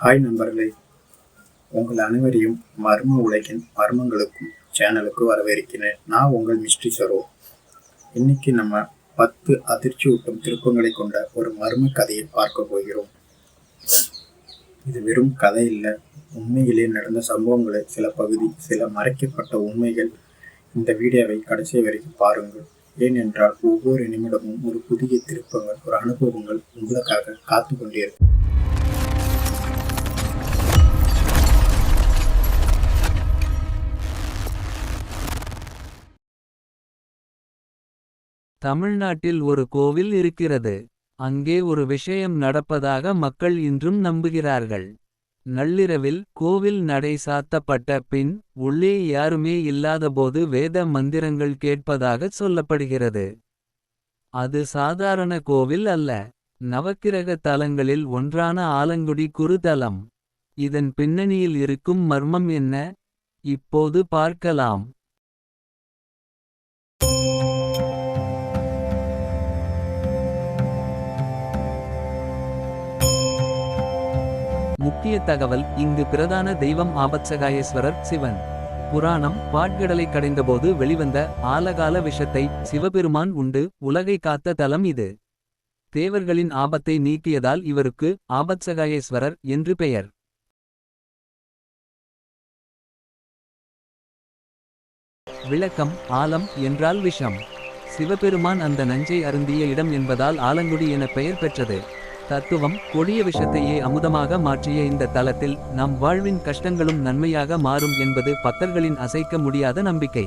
Hi நண்பர்களே, உங்கள் அனைவரையும் மர்ம உலகின் மர்மங்களுக்கும் சேனலுக்கு வரவேற்கிறேன். நான் உங்கள் மிஸ்ட்ரி சரோ. இன்னைக்கு நம்ம 10 அதிர்ச்சியூட்டும் திருப்பங்களை கொண்ட ஒரு மர்ம கதையை பார்க்க போகிறோம். இது வெறும் கதை இல்லை, உண்மையிலே நடந்த சம்பவங்களை சில பகுதி, சில மறைக்கப்பட்ட உண்மைகள். இந்த வீடியோவை கடைசி வரைக்கும் பாருங்கள். ஏனென்றால் ஒவ்வொரு நிமிடமும் ஒரு புதிய திருப்பங்கள், ஒரு அனுபவங்கள் உங்களுக்காக காத்து கொண்டிருக்கும். தமிழ்நாட்டில் ஒரு கோவில் இருக்கிறது. அங்கே ஒரு விஷயம் நடப்பதாக மக்கள் இன்றும் நம்புகிறார்கள். நள்ளிரவில் கோவில் நடை சாத்தப்பட்ட பின் உள்ளே யாருமே இல்லாதபோது வேத மந்திரங்கள் கேட்பதாகச் சொல்லப்படுகிறது. அது சாதாரண கோவில் அல்ல, நவக்கிரக தலங்களில் ஒன்றான ஆலங்குடி குருதலம். இதன் பின்னணியில் இருக்கும் மர்மம் என்ன? இப்போது பார்க்கலாம். முக்கிய தகவல்: இங்கு பிரதான தெய்வம் ஆபத்சகாயேஸ்வரர் சிவன். புராணம்: பாட்கடலை கடைந்தபோது வெளிவந்த ஆலகால விஷத்தை சிவபெருமான் உண்டு உலகை காத்த தலம் இது. தேவர்களின் ஆபத்தை நீக்கியதால் இவருக்கு ஆபத்சகாயேஸ்வரர் என்று பெயர். விளக்கம்: ஆலம் என்றால் விஷம். சிவபெருமான் அந்த நஞ்சை அருந்திய இடம் என்பதால் ஆலங்குடி என பெயர் பெற்றது. தத்துவம்: கொடிய விஷத்தையே அமுதமாக மாற்றிய இந்த தலத்தில் நம் வாழ்வின் கஷ்டங்களும் நன்மையாக மாறும் என்பது பக்தர்களின் அசைக்க முடியாத நம்பிக்கை.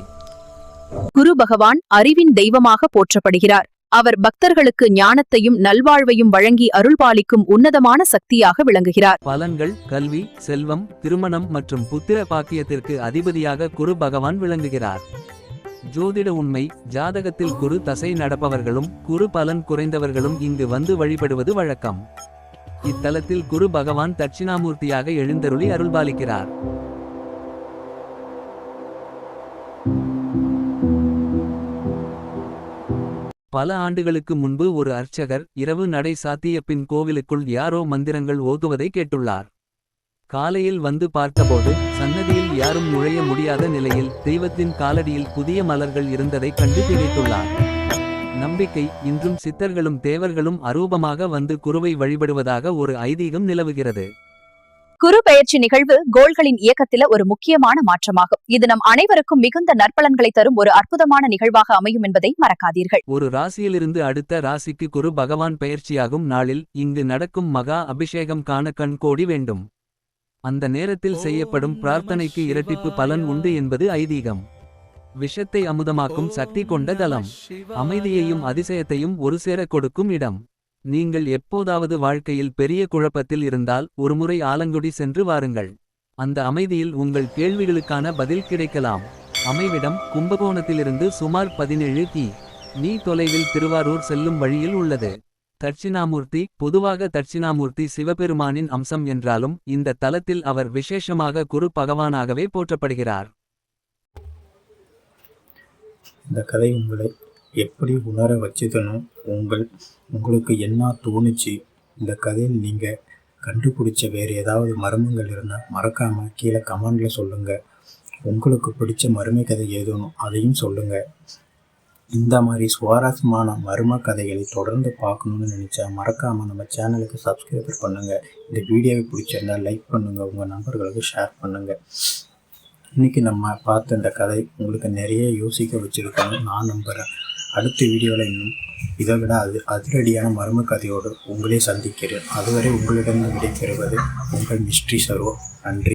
குரு பகவான் அறிவின் தெய்வமாக போற்றப்படுகிறார். அவர் பக்தர்களுக்கு ஞானத்தையும் நல்வாழ்வையும் வழங்கி அருள்பாலிக்கும் உன்னதமான சக்தியாக விளங்குகிறார். பலன்கள்: கல்வி, செல்வம், திருமணம் மற்றும் புத்திர பாக்கியத்திற்கு அதிபதியாக குரு பகவான் விளங்குகிறார். ஜோதிட உண்மை: ஜாதகத்தில் குரு தசை நடப்பவர்களும் குரு பலன் குறைந்தவர்களும் இங்கு வந்து வழிபடுவது வழக்கம். இத்தலத்தில் குரு பகவான் தட்சிணாமூர்த்தியாக எழுந்தருளி அருள்பாலிக்கிறார். பல ஆண்டுகளுக்கு முன்பு ஒரு அர்ச்சகர் இரவு நடை சாத்திய பின் கோவிலுக்குள் யாரோ மந்திரங்கள் ஓதுவதை கேட்டுள்ளார். காலையில் வந்து பார்த்தபோது சன்னதியில் யாரும் நுழைய முடியாத நிலையில் தெய்வத்தின் காலடியில் புதிய மலர்கள் இருந்ததைக் கண்டு திகைத்துள்ளார். நம்பிக்கை: இன்றும் சித்தர்களும் தேவர்களும் அரூபமாக வந்து குருவை வழிபடுவதாக ஒரு ஐதீகம் நிலவுகிறது. குரு பெயர்ச்சி நிகழ்வு கோள்களின் இயக்கத்தில ஒரு முக்கியமான மாற்றமாகும். இது நம் அனைவருக்கும் மிகுந்த நற்பலன்களை தரும் ஒரு அற்புதமான நிகழ்வாக அமையும் என்பதை மறக்காதீர்கள். ஒரு ராசியிலிருந்து அடுத்த ராசிக்கு குரு பகவான் பெயர்ச்சியாகும் நாளில் இங்கு நடக்கும் மகா அபிஷேகம் காண கண்கோடி வேண்டும். அந்த நேரத்தில் செய்யப்படும் பிரார்த்தனைக்கு இரட்டிப்பு பலன் உண்டு என்பது ஐதீகம். விஷத்தை அமுதமாக்கும் சக்தி கொண்ட தலம். அமைதியையும் அதிசயத்தையும் ஒரு சேர கொடுக்கும் இடம். நீங்கள் எப்போதாவது வாழ்க்கையில் பெரிய குழப்பத்தில் இருந்தால் ஒருமுறை ஆலங்குடி சென்று வாருங்கள். அந்த அமைதியில் உங்கள் கேள்விகளுக்கான பதில் கிடைக்கலாம். அமைவிடம்: கும்பகோணத்திலிருந்து சுமார் 17 கி.மீ தொலைவில் திருவாரூர் செல்லும் வழியில் உள்ளது. தட்சிணாமூர்த்தி: பொதுவாக தட்சிணாமூர்த்தி சிவபெருமானின் அம்சம் என்றாலும் இந்த தலத்தில் அவர் விசேஷமாக குரு பகவானாகவே போற்றப்படுகிறார். இந்த கதை உங்களை எப்படி உணர வச்சதுன்னு உங்களுக்கு என்ன தோணுச்சு? இந்த கதையில் நீங்கள் கண்டுபிடிச்ச வேறு ஏதாவது மர்மங்கள் இருந்தால் மறக்காமல் கீழே கமெண்டில் சொல்லுங்கள். உங்களுக்கு பிடிச்ச மர்ம கதை ஏதோனும் அதையும் சொல்லுங்கள். இந்த மாதிரி சுவாரஸ்யமான மர்ம கதைகளை தொடர்ந்து பார்க்கணுன்னு நினச்சா மறக்காமல் நம்ம சேனலுக்கு சப்ஸ்கிரைப் பண்ணுங்கள். இந்த வீடியோவை பிடிச்சிருந்தால் லைக் பண்ணுங்கள், உங்கள் நண்பர்களுக்கு ஷேர் பண்ணுங்கள். இன்றைக்கி நம்ம பார்த்த இந்த கதை உங்களுக்கு நிறைய யோசிக்க வச்சுருக்கோன்னு நான் நம்புகிறேன். அடுத்த வீடியோவில் இன்னும் இதை விட அதிரடியான மர்ம கதையோடு உங்களே சந்திக்கிறேன். அதுவரை உங்களிடம் விடைபெறுவது உங்கள் மிஸ்ட்ரி சரோ. நன்றி.